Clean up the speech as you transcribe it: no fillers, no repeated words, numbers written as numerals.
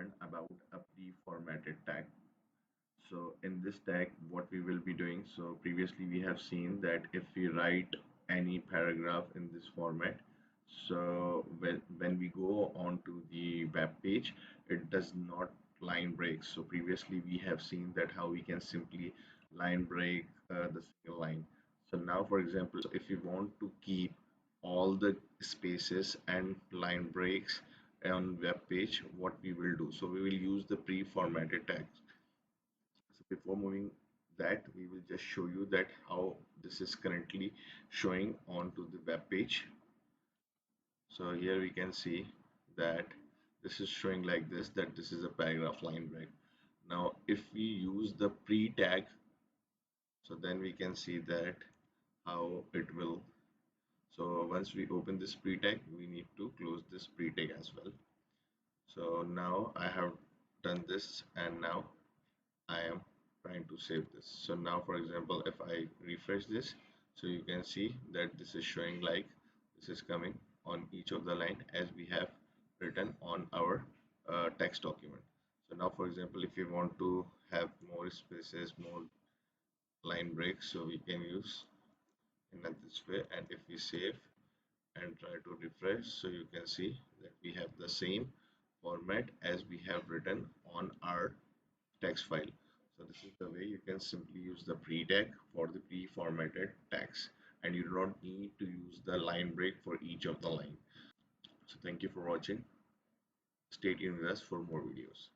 learn about a pre-formatted tag. So in this tag, what we will be doing, so previously we have seen that if we write any paragraph in this format, so when we go on to the web page, it does not line break. So previously we have seen that how we can simply line break the single line. So now, for example, if we want to keep all the spaces and line breaks on web page, what we will do, so we will use the pre-formatted tags. So before moving that, we will just show you that how this is currently showing onto the web page. So here we can see that this is showing like this, that this is a paragraph line break. Now if we use the pre-tag, so then we can see that how it will. So once we open this pre-tag, we need to close this pre-tag as well. So now I have done this, and now I am trying to save this. So now, for example, if I refresh this, so you can see that this is showing like this is coming on each of the line as we have written on our text document. So now, for example, if you want to have more spaces, more line breaks, so we can use in this way. And if we save and try to refresh, so you can see that we have the same format as we have written on our text file. So this is the way you can simply use the pre-tag for the pre-formatted tags, and you do not need to use the line break for each of the line. So thank you for watching. Stay tuned with us for more videos.